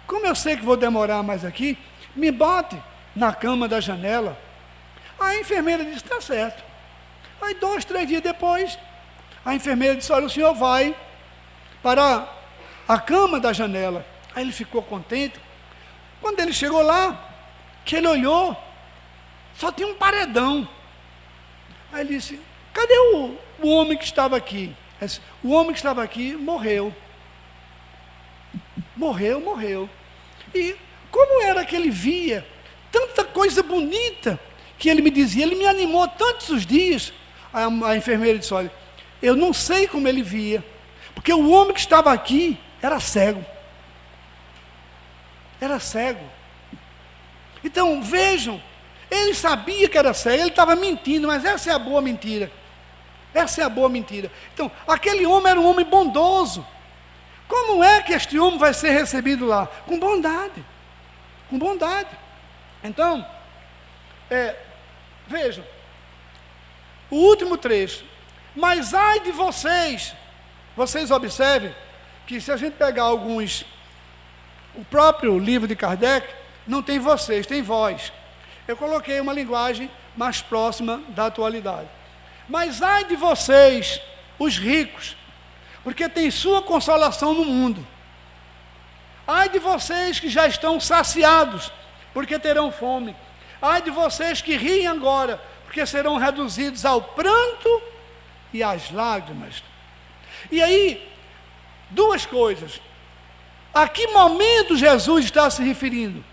como eu sei que vou demorar mais aqui, me bote na cama da janela. A enfermeira disse, está certo. Aí 2, 3 dias depois, a enfermeira disse, olha, o senhor vai para a cama da janela. Aí ele ficou contente. Quando ele chegou lá, que ele olhou, só tinha um paredão. Aí ele disse, cadê o homem que estava aqui? Disse, o homem que estava aqui morreu. Morreu. E como era que ele via tanta coisa bonita que ele me dizia, ele me animou tantos os dias. A enfermeira disse, olha, eu não sei como ele via, porque o homem que estava aqui era cego. Era cego. Então, vejam, ele sabia que era cego, ele estava mentindo, mas essa é a boa mentira. Essa é a boa mentira. Então, aquele homem era um homem bondoso. Como é que este homem vai ser recebido lá? Com bondade. Com bondade. Então, vejam, o último trecho. Mas ai de vocês observem, que se a gente pegar o próprio livro de Kardec, não tem vocês, tem vós. Eu coloquei uma linguagem mais próxima da atualidade. Mas ai de vocês, os ricos, porque tem sua consolação no mundo. Ai de vocês que já estão saciados, porque terão fome. Ai de vocês que riem agora, porque serão reduzidos ao pranto e às lágrimas. E aí, duas coisas. A que momento Jesus está se referindo?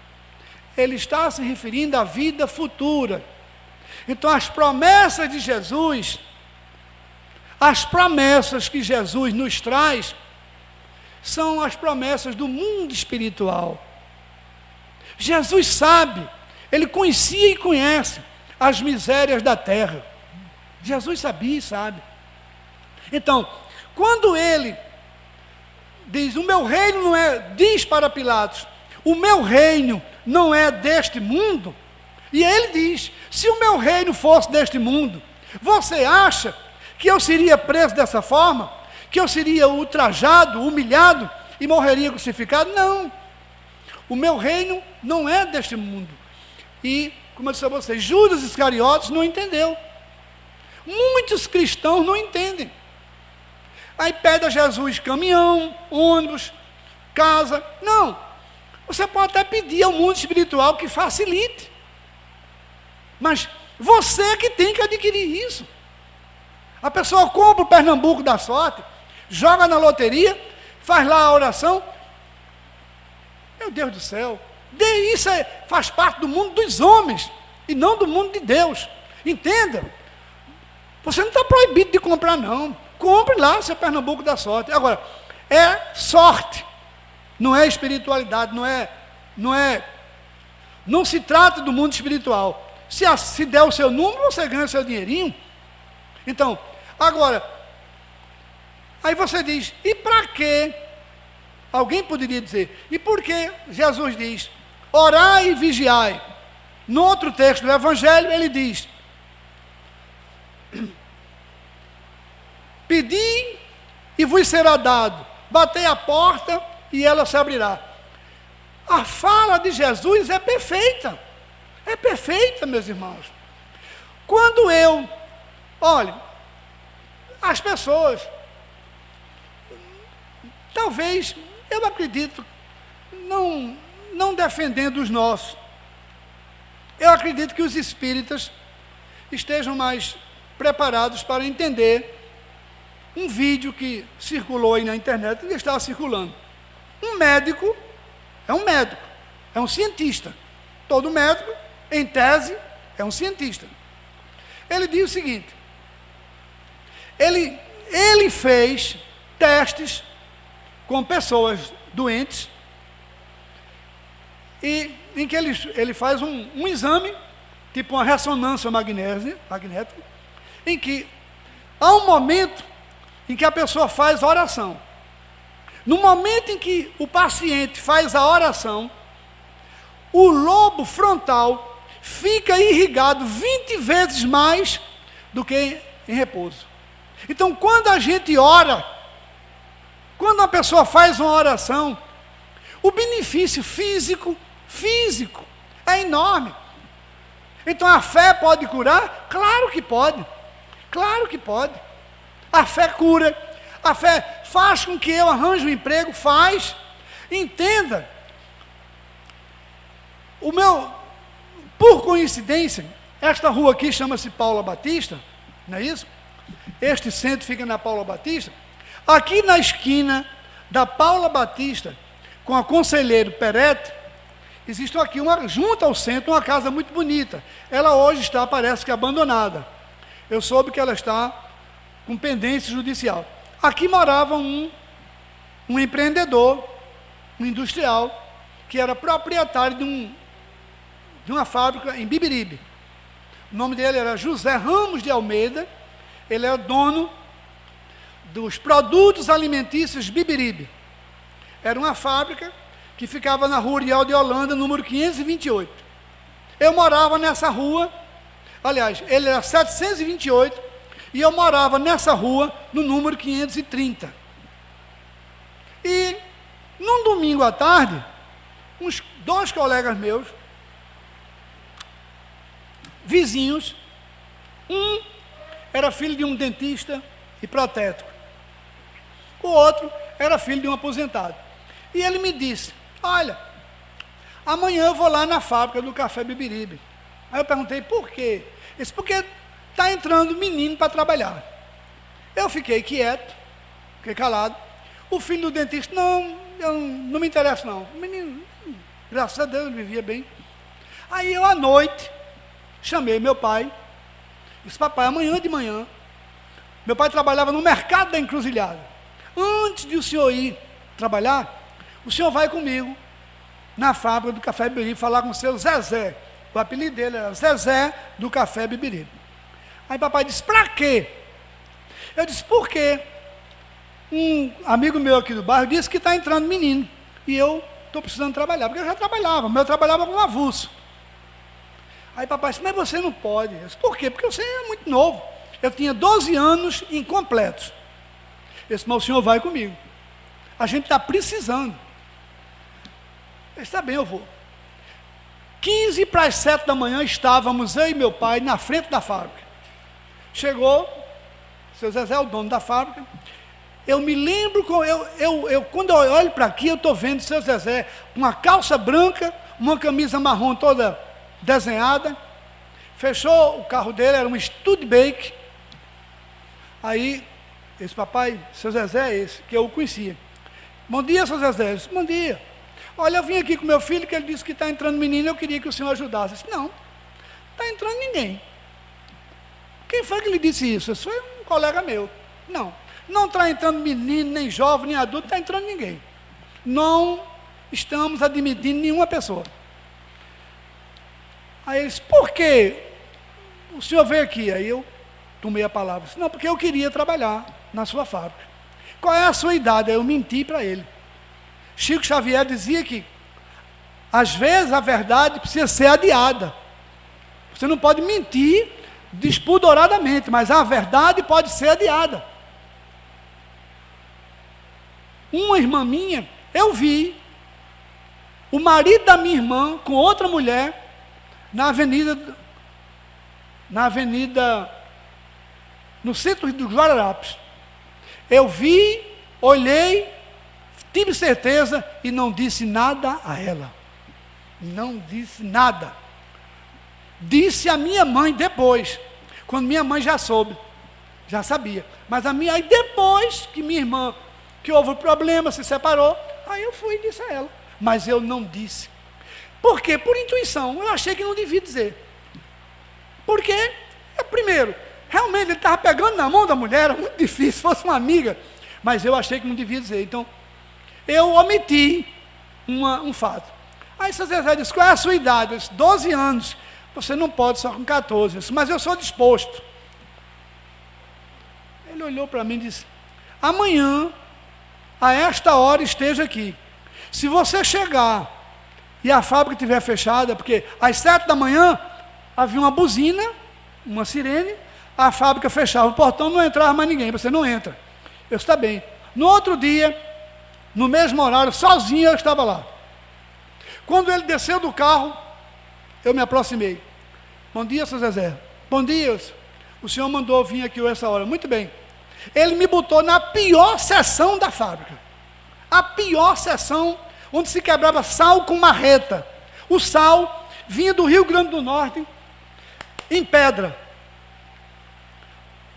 Ele está se referindo à vida futura. Então, as promessas de Jesus, as promessas que Jesus nos traz, são as promessas do mundo espiritual. Jesus sabe, ele conhecia e conhece as misérias da terra. Jesus sabia e sabe. Então, quando ele diz, o meu reino não é, diz para Pilatos, o meu reino não é deste mundo, e ele diz, se o meu reino fosse deste mundo, você acha que eu seria preso dessa forma? Que eu seria ultrajado, humilhado e morreria crucificado? Não. O meu reino não é deste mundo. E, como eu disse a vocês, Judas Iscariotes não entendeu. Muitos cristãos não entendem. Aí pede a Jesus caminhão, ônibus, casa. Não. Você pode até pedir ao mundo espiritual que facilite. Mas você que tem que adquirir isso. A pessoa compra o Pernambuco da sorte, joga na loteria, faz lá a oração. Meu Deus do céu, isso faz parte do mundo dos homens, e não do mundo de Deus. Entenda? Você não está proibido de comprar, não. Compre lá seu Pernambuco da sorte. Agora, é sorte, não é espiritualidade, não se trata do mundo espiritual. Se der o seu número, você ganha o seu dinheirinho. Então, agora, aí você diz, e para quê? Alguém poderia dizer, e por que Jesus diz, orai e vigiai? No outro texto do Evangelho, ele diz, pedi e vos será dado, batei a porta e ela se abrirá. A fala de Jesus é perfeita, meus irmãos. Quando olhe, as pessoas, talvez, eu acredito, não defendendo os nossos, eu acredito que os espíritas estejam mais preparados para entender um vídeo que circulou aí na internet, que estava circulando. Um médico, é um cientista. Todo médico, em tese, é um cientista. Ele diz o seguinte, ele fez testes com pessoas doentes, e em que ele faz um exame, tipo uma ressonância magnética, em que há um momento em que a pessoa faz oração. No momento em que o paciente faz a oração, o lobo frontal fica irrigado 20 vezes mais do que em repouso. Então, quando a gente ora, quando uma pessoa faz uma oração, o benefício físico é enorme. Então, a fé pode curar? Claro que pode. Claro que pode. A fé cura. A fé faz com que eu arranje um emprego? Faz. Entenda. Por coincidência, esta rua aqui chama-se Paula Batista, não é isso? Este centro fica na Paula Batista. Aqui na esquina da Paula Batista, com a Conselheiro Peretti, existe aqui, junto ao centro, uma casa muito bonita. Ela hoje está, parece que abandonada. Eu soube que ela está com pendência judicial. Aqui morava um empreendedor, um industrial, que era proprietário de uma fábrica em Bibiribe. O nome dele era José Ramos de Almeida. Ele era dono dos produtos alimentícios Bibiribe. Era uma fábrica que ficava na rua Uriel de Holanda, número 528. Eu morava nessa rua, aliás, ele era 728, e eu morava nessa rua, no número 530. E, num domingo à tarde, uns 2 colegas meus, vizinhos, um era filho de um dentista e protético, o outro era filho de um aposentado. E ele me disse, olha, amanhã eu vou lá na fábrica do Café Bibiribe. Aí eu perguntei, por quê? Ele disse, porque está entrando menino para trabalhar. Eu fiquei quieto, fiquei calado. O filho do dentista, não, eu não me interessa não. O menino, graças a Deus, ele vivia bem. Aí eu, à noite, chamei meu pai, disse, papai, amanhã de manhã, meu pai trabalhava no mercado da Encruzilhada. Antes de o senhor ir trabalhar, o senhor vai comigo na fábrica do Café Bibiri falar com o seu Zezé. O apelido dele era Zezé do Café Bibiri. Aí papai disse, para quê? Eu disse, por quê? Um amigo meu aqui do bairro disse que está entrando menino. E eu estou precisando trabalhar, porque eu já trabalhava, mas eu trabalhava com avulso. Aí papai disse, mas você não pode. Eu disse, por quê? Porque você é muito novo. Eu tinha 12 anos incompletos. Eu disse, mas o senhor vai comigo. A gente está precisando. Eu disse, tá bem, eu vou. 15 para as 7 da manhã estávamos, eu e meu pai, na frente da fábrica. Chegou, seu Zezé é o dono da fábrica. Eu me lembro, quando eu olho para aqui, eu estou vendo o seu Zezé com uma calça branca, uma camisa marrom toda desenhada. Fechou o carro dele, era um Studebaker. Aí, esse papai, seu Zezé é esse, que eu o conhecia. Bom dia, seu Zezé. Eu disse, bom dia. Olha, eu vim aqui com meu filho, que ele disse que está entrando menino, eu queria que o senhor ajudasse. Eu disse, não, não está entrando ninguém. Quem foi que lhe disse isso? Isso foi um colega meu. Não está entrando menino, nem jovem, nem adulto, não está entrando ninguém. Não estamos admitindo nenhuma pessoa. Aí ele disse, por que o senhor veio aqui? Aí eu tomei a palavra. Disse, não, porque eu queria trabalhar na sua fábrica. Qual é a sua idade? Aí eu menti para ele. Chico Xavier dizia que, às vezes, a verdade precisa ser adiada. Você não pode mentir despudoradamente, mas a verdade pode ser adiada. Uma irmã minha, eu vi o marido da minha irmã com outra mulher na avenida, no centro dos Guararapes. Eu vi, olhei, tive certeza e não disse nada a ela. Não disse nada. Disse a minha mãe depois, quando minha mãe já soube, já sabia. Mas a minha, aí depois que minha irmã, que houve um problema, se separou, aí eu fui e disse a ela. Mas eu não disse. Por quê? Por intuição. Eu achei que não devia dizer. Porque, primeiro, realmente ele estava pegando na mão da mulher, era muito difícil, se fosse uma amiga. Mas eu achei que não devia dizer. Então, eu omiti um fato. Aí seu Zezé disse, qual é a sua idade? Eu disse, 12 anos. Você não pode só com 14. Eu disse, mas eu sou disposto. Ele olhou para mim e disse, amanhã, a esta hora, esteja aqui. Se você chegar e a fábrica estiver fechada, porque às 7 da manhã havia uma buzina, uma sirene, a fábrica fechava o portão, não entrava mais ninguém, você não entra. Eu disse, está bem. No outro dia, no mesmo horário, sozinho eu estava lá. Quando ele desceu do carro, eu me aproximei. Bom dia, seu Zezé. Bom dia, o senhor mandou vir aqui essa hora. Muito bem. Ele me botou na pior seção da fábrica. A pior seção, onde se quebrava sal com marreta. O sal vinha do Rio Grande do Norte, em pedra.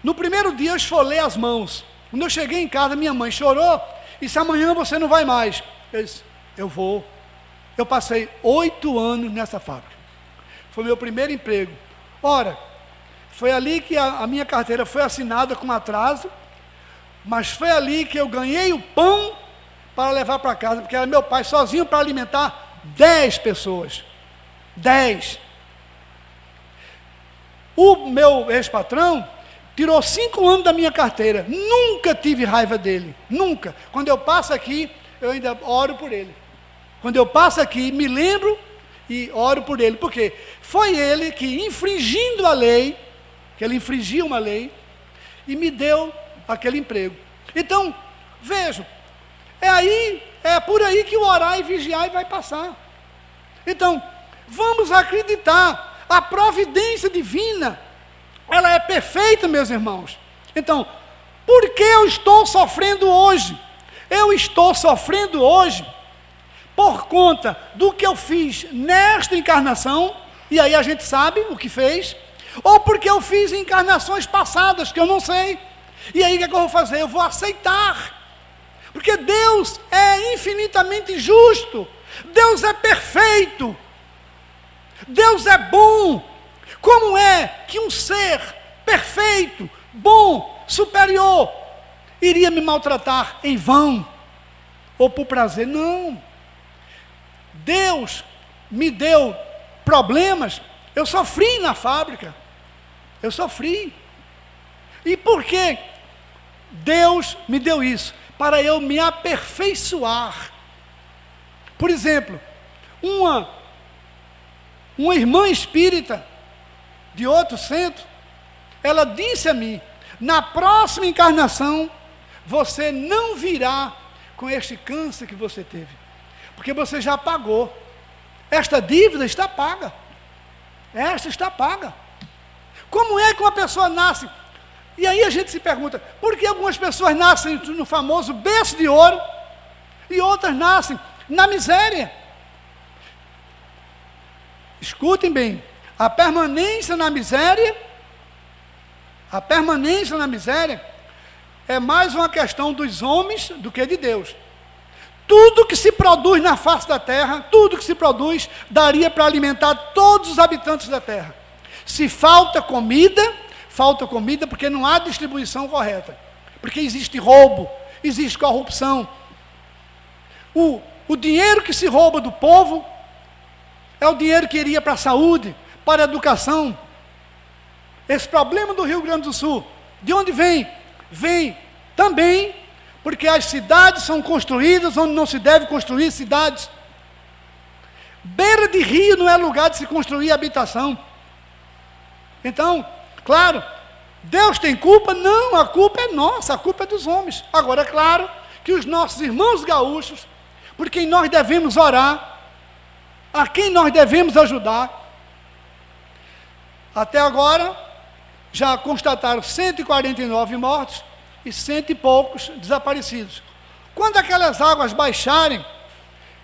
No primeiro dia eu esfolei as mãos. Quando eu cheguei em casa, minha mãe chorou e disse, amanhã você não vai mais. Eu disse, eu vou. Eu passei 8 anos nessa fábrica. Foi meu primeiro emprego. Ora, foi ali que a minha carteira foi assinada com atraso, mas foi ali que eu ganhei o pão para levar para casa, porque era meu pai sozinho para alimentar 10 pessoas. 10. O meu ex-patrão tirou 5 anos da minha carteira. Nunca tive raiva dele. Nunca. Quando eu passo aqui, eu ainda oro por ele. Quando eu passo aqui, me lembro e oro por ele. Por quê? Foi ele que, infringindo a lei, que ele infringia uma lei, e me deu aquele emprego. Então, vejam, é por aí que o orar e vigiar vai passar. Então, vamos acreditar, a providência divina, ela é perfeita, meus irmãos. Então, por que eu estou sofrendo hoje? Eu estou sofrendo hoje por conta do que eu fiz nesta encarnação, e aí a gente sabe o que fez, ou porque eu fiz em encarnações passadas, que eu não sei. E aí o que é que eu vou fazer? Eu vou aceitar. Porque Porque Deus é infinitamente justo. Deus é perfeito. Deus é bom. Como é que um ser perfeito, bom, superior, iria me maltratar em vão? Ou por prazer? Não. Deus me deu problemas. Eu sofri na fábrica. Eu sofri. E por quê? Deus me deu isso para eu me aperfeiçoar. Por exemplo, uma irmã espírita de outro centro, ela disse a mim: na próxima encarnação, você não virá com este câncer que você teve, porque você já pagou. Esta dívida está paga. Esta está paga. Como é que uma pessoa nasce? E aí a gente se pergunta, por que algumas pessoas nascem no famoso berço de ouro e outras nascem na miséria? Escutem bem, a permanência na miséria é mais uma questão dos homens do que de Deus. Tudo que se produz na face da terra, tudo que se produz, daria para alimentar todos os habitantes da terra. Se falta comida porque não há distribuição correta, porque existe roubo, existe corrupção. O dinheiro que se rouba do povo é o dinheiro que iria para a saúde, para a educação. Esse problema do Rio Grande do Sul, de onde vem? Vem também porque as cidades são construídas onde não se deve construir cidades. Beira de rio não é lugar de se construir habitação. Então, claro, Deus tem culpa? Não, a culpa é nossa, a culpa é dos homens. Agora, é claro que os nossos irmãos gaúchos, por quem nós devemos orar, a quem nós devemos ajudar, até agora, já constataram 149 mortos e 100 e poucos desaparecidos. Quando aquelas águas baixarem,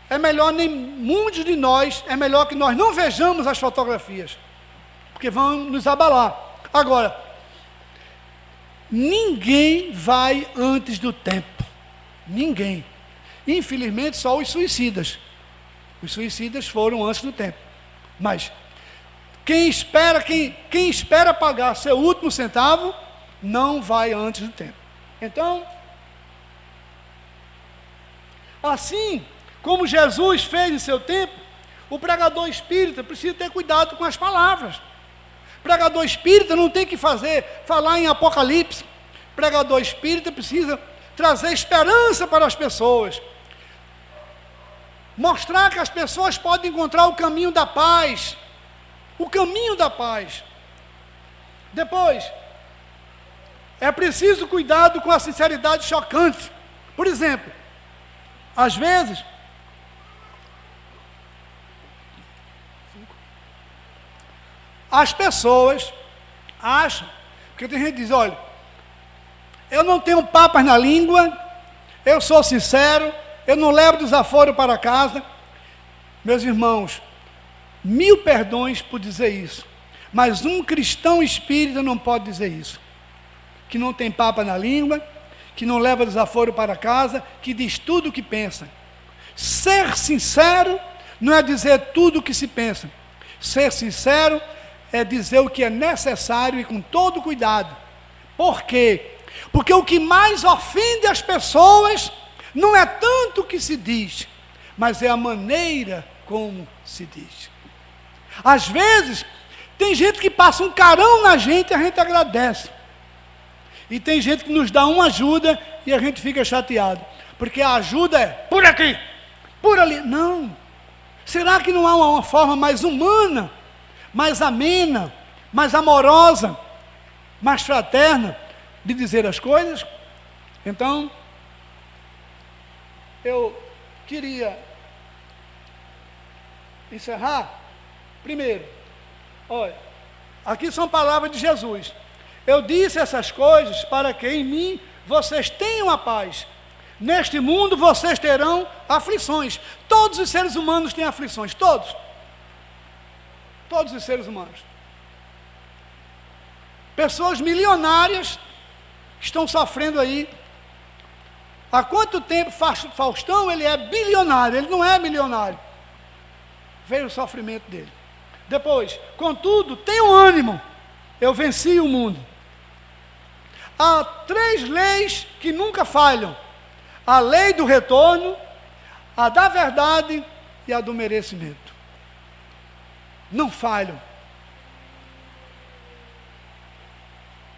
é melhor muitos de nós, é melhor que nós não vejamos as fotografias, porque vão nos abalar. Agora, ninguém vai antes do tempo. Ninguém. Infelizmente, só os suicidas. Os suicidas foram antes do tempo. Mas quem espera pagar seu último centavo, não vai antes do tempo. Então, assim como Jesus fez em seu tempo, o pregador espírita precisa ter cuidado com as palavras. O pregador espírita não tem que falar em Apocalipse. O pregador espírita precisa trazer esperança para as pessoas. Mostrar que as pessoas podem encontrar o caminho da paz. O caminho da paz. Depois, é preciso cuidado com a sinceridade chocante. Por exemplo, às vezes, as pessoas acham, porque tem gente que diz, olha, eu não tenho papas na língua, eu sou sincero, eu não levo desaforo para casa. Meus irmãos, 1000 perdões por dizer isso, mas um cristão espírita não pode dizer isso. Que não tem papa na língua, que não leva desaforo para casa, que diz tudo o que pensa. Ser sincero não é dizer tudo o que se pensa. Ser sincero é dizer o que é necessário e com todo cuidado. Por quê? Porque o que mais ofende as pessoas não é tanto o que se diz, mas é a maneira como se diz. Às vezes, tem gente que passa um carão na gente e a gente agradece. E tem gente que nos dá uma ajuda e a gente fica chateado. Porque a ajuda é por aqui, por ali. Não. Será que não há uma forma mais humana, mais amena, mais amorosa, mais fraterna de dizer as coisas? Então, eu queria encerrar. Primeiro, olha, aqui são palavras de Jesus. Eu disse essas coisas para que em mim vocês tenham a paz. Neste mundo vocês terão aflições. Todos os seres humanos têm aflições, todos. Todos os seres humanos. Pessoas milionárias estão sofrendo aí Há quanto tempo Faustão ele é bilionário, ele não é milionário. Veio o sofrimento dele. Depois, contudo, tenho ânimo, eu venci o mundo. Há 3 leis que nunca falham: a lei do retorno, a da verdade e a do merecimento. Não falham.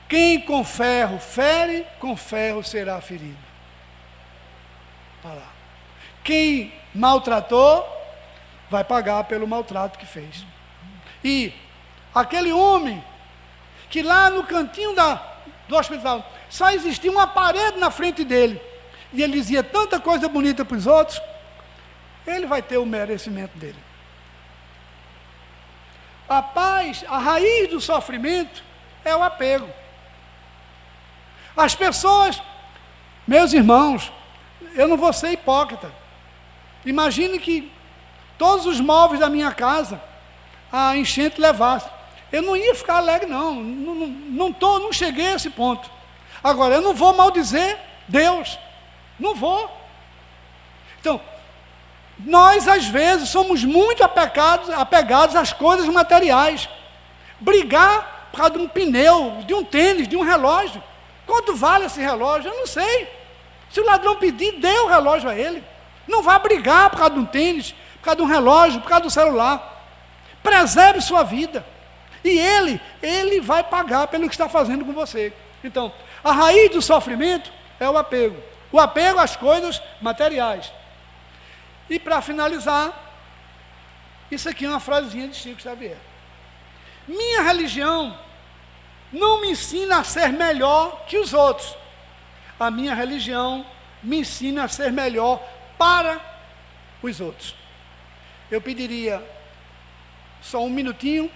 Quem com ferro fere, com ferro será ferido. Olha lá. Quem maltratou, vai pagar pelo maltrato que fez. E aquele homem, que lá no cantinho do hospital, só existia uma parede na frente dele, e ele dizia tanta coisa bonita para os outros, ele vai ter o merecimento dele. A paz, a raiz do sofrimento é o apego. As pessoas, meus irmãos, eu não vou ser hipócrita. Imagine que todos os móveis da minha casa a enchente levasse. Eu não ia ficar alegre, não cheguei a esse ponto. Agora, eu não vou maldizer Deus, não vou. Então, nós às vezes somos muito apegados às coisas materiais. Brigar por causa de um pneu, de um tênis, de um relógio. Quanto vale esse relógio? Eu não sei. Se o ladrão pedir, dê o relógio a ele. Não vá brigar por causa de um tênis, por causa de um relógio, por causa do celular. Preserve sua vida. E ele vai pagar pelo que está fazendo com você. Então, a raiz do sofrimento é o apego. O apego às coisas materiais. E para finalizar, isso aqui é uma frasezinha de Chico Xavier. Minha religião não me ensina a ser melhor que os outros. A minha religião me ensina a ser melhor para os outros. Eu pediria só um minutinho,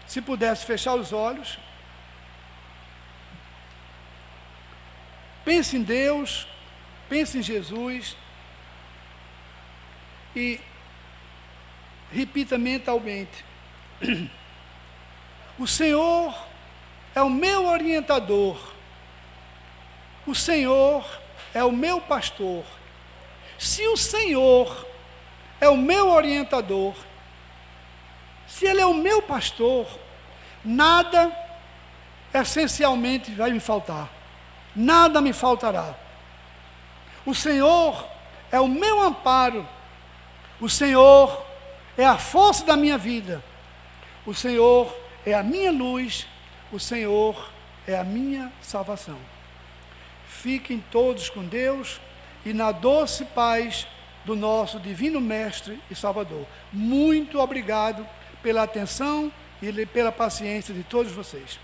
se pudesse fechar os olhos. Pense em Deus, pense em Jesus e repita mentalmente: o Senhor é o meu orientador, o Senhor é o meu pastor. Se o Senhor é o meu orientador, se Ele é o meu pastor, nada essencialmente vai me faltar, nada me faltará. O Senhor é o meu amparo, o Senhor é a força da minha vida, o Senhor é a minha luz, o Senhor é a minha salvação. Fiquem todos com Deus e na doce paz do nosso divino Mestre e Salvador. Muito obrigado pela atenção e pela paciência de todos vocês.